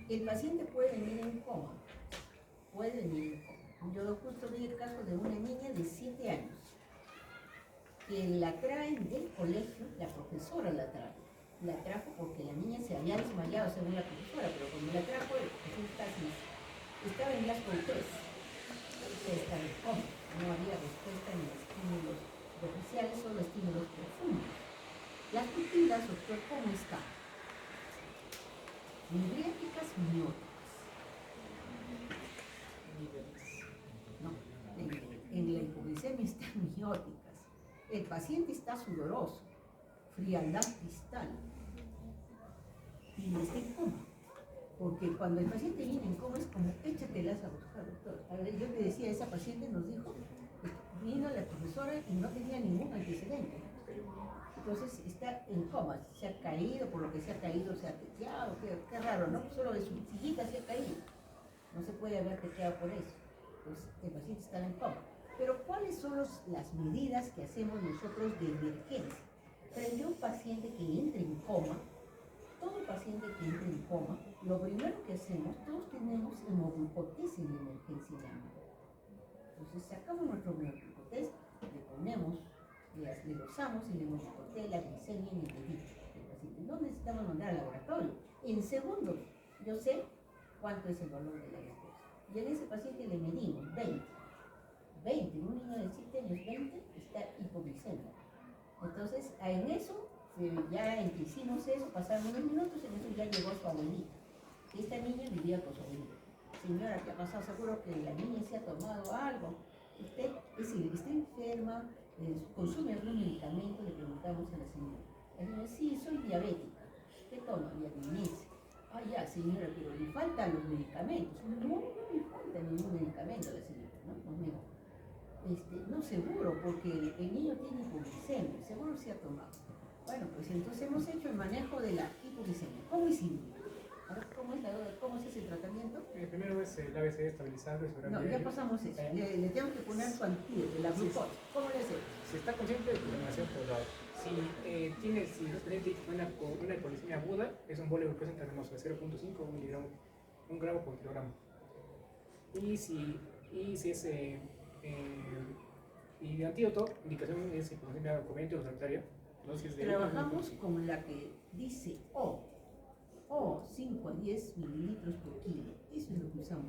Speaker 1: El paciente puede venir en coma. Puede venir en coma. Yo justo vi el caso de una niña de 7 años que la traen del colegio, la profesora la trae. La trajo porque la niña se había desmayado según la profesora, pero cuando la trajo, el paciente estaba en las cortes, estaba en coma, no había respuesta ni estímulos superficiales, solo estímulos profundos. Las pupilas, doctor, ¿cómo están? Midriáticas, mióticas. No, en la hipoglicemia están mióticas. El paciente está sudoroso, frialdad distal y está en coma. Porque cuando el paciente viene en coma es como, échatelas a buscar, doctor. A ver, yo le decía, esa paciente nos dijo, vino la profesora y no tenía ningún antecedente. Entonces está en coma, se ha caído, por lo que se ha caído, se ha teteado, qué raro, ¿no? Solo de su sillita se ha caído. No se puede haber teteado por eso. Pues el paciente está en coma. Pero ¿cuáles son las medidas que hacemos nosotros de emergencia? Frente a un paciente que entre en coma, todo paciente que entre en coma, lo primero que hacemos, todos tenemos hemoglucotés en la emergencia en la mano. Entonces sacamos nuestro hemoglucotés, le ponemos, le dosamos el hemoglucotés, la glicemia en el dedito del paciente. No necesitamos mandar al laboratorio. En segundos, yo sé cuánto es el valor de la glucosa. Y en ese paciente le medimos 20. 20, un niño de 7 años, 20, está hipoglicémico. Entonces, en eso, ya en que hicimos eso, pasaron unos minutos, en eso ya llegó su abuelita. Esta niña vivía con su abuelita. Señora, ¿qué ha pasado? Seguro que la niña se ha tomado algo. Usted, es decir, está enferma, consume algún medicamento, le preguntamos a la señora. La señora, sí, soy diabética. ¿Qué toma? Diabetes. Ah, ya, señora, pero le faltan los medicamentos. No le falta ningún medicamento a la señora, ¿no? No me no seguro, porque el niño tiene hipoglicemia, seguro se ha tomado. Bueno, pues entonces hemos hecho el manejo de la hipoglicemia. ¿Cómo hicimos? Ahora, ¿cómo se hace el tratamiento?
Speaker 3: Primero es el ABC estabilizado.
Speaker 1: No, ya pasamos eso. Le tengo que poner su antídoto, la glucosa. ¿Cómo le hacemos?
Speaker 3: Si está consciente de programación por lado. Si no tiene una hipoglicemia aguda, es un bolo de glucosa intravenoso de 0.5 miligramos, 1 gramo por kilogramo. Y si es y de antídoto, indicación es hipoglicemia corriente o refractaria.
Speaker 1: Trabajamos con la que dice O 5 a 10 mililitros por kilo. Eso es lo que usamos.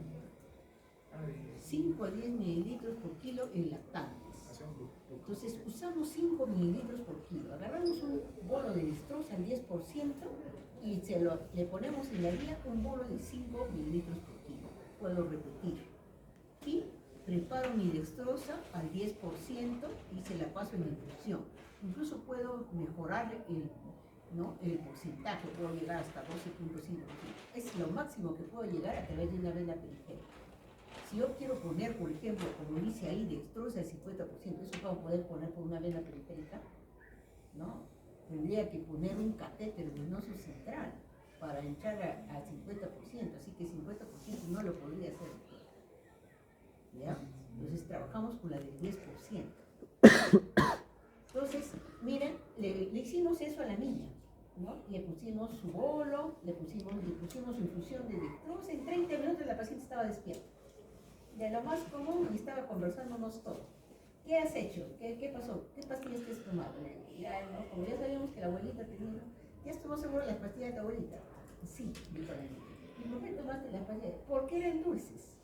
Speaker 1: 5 a 10 mililitros por kilo en lactantes. Entonces usamos 5 mililitros por kilo. Agarramos un bolo de dextrosa al 10% y le ponemos en la guía un bolo de 5 mililitros por kilo. Puedo repetir. Y preparo mi dextrosa al 10% y se la paso en infusión. Incluso puedo mejorar el porcentaje, puedo llegar hasta 12.5%. Es lo máximo que puedo llegar a través de una vena periférica. Si yo quiero poner, por ejemplo, como dice ahí, dextrosa al 50%, ¿eso puedo poder poner por una vena periférica? ¿No? Tendría que poner un catéter venoso central para entrar al 50%, así que 50% no lo podría hacer. ¿Ya? Entonces trabajamos con la del 10%. Entonces, miren, le hicimos eso a la niña, ¿no? Le pusimos su bolo, le pusimos su infusión de dextrosa, en 30 minutos la paciente estaba despierta. De lo más común, y estaba conversándonos todo. ¿Qué has hecho? ¿Qué pasó? ¿Qué pastillas te has tomado? Ya, ¿no? Como ya sabíamos que la abuelita tenía, ¿ya estuvo seguro las pastillas de tu abuelita? Sí, dijo la niña. ¿Y por qué tomaste las pastillas? Porque eran dulces.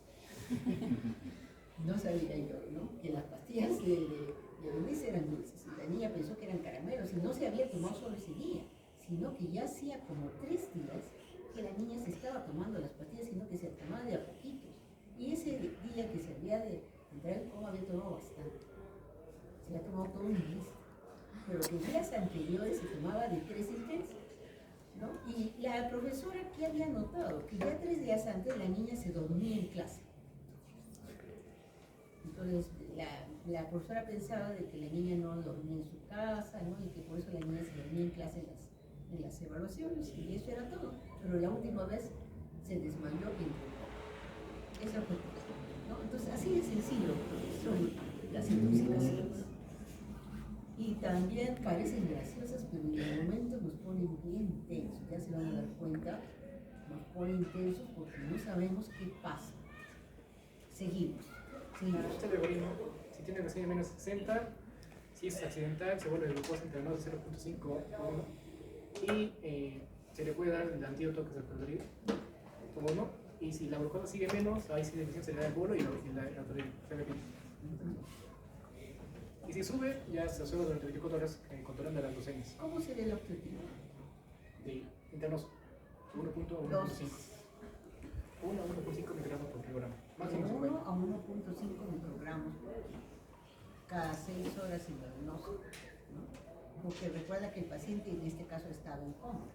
Speaker 1: No sabía yo, ¿no? Que las pastillas de dulce eran dulces. Y la niña pensó que eran caramelos y no se había tomado solo ese día, sino que ya hacía como 3 días que la niña se estaba tomando las pastillas, sino que se tomaba de a poquitos. Y ese día que se había de entrar en coma había tomado bastante. Se había tomado todo un mes. Pero los días anteriores se tomaba de 3 en 3. ¿No? Y la profesora, ¿qué había notado? Que ya 3 días antes la niña se dormía en clase. Entonces la profesora pensaba de que la niña no dormía en su casa, ¿no? Y que por eso la niña se dormía en clase en las evaluaciones, y eso era todo. Pero la última vez se desmayó y entró. Eso fue todo, ¿no? Entonces así de sencillo son las intoxicaciones. Y también parecen graciosas, pero en el momento nos ponen bien tensos, ya se van a dar cuenta, nos ponen tensos porque no sabemos qué pasa. Seguimos.
Speaker 3: Este algoritmo, si tiene glucemia menos 60, si es accidental, se vuelve glucosa entre menos de 0.5 y se le puede dar el antídoto que es el Protorid, como 1, y si la glucosa sigue menos, ahí sí se le da el bolo y la se repite. Y si sube, ya se observa durante 24 horas controlando las glucemias.
Speaker 1: ¿Cómo se ve el objetivo?
Speaker 3: De internos 1.1.5. 1 a 1.5 microgramos por kilogramo. Máximo
Speaker 1: 1
Speaker 3: 50.
Speaker 1: a 1.5 microgramos por kilo. Cada 6 horas intravenoso, ¿no? Porque recuerda que el paciente en este caso estaba en coma.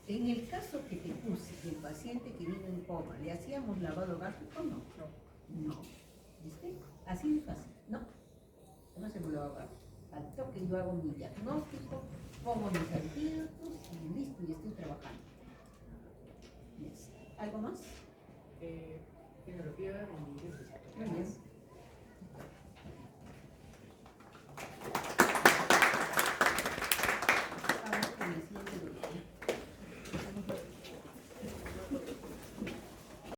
Speaker 1: En el caso que te puse del paciente que vino en coma, ¿le hacíamos lavado gástrico o no? No. ¿Viste? Así de fácil. No. No hacemos lavado gástrico. Al toque yo hago mi diagnóstico, pongo mis antídotos y listo, y estoy trabajando. Yes. ¿Algo más?
Speaker 3: Fotografía y
Speaker 1: Muy bien.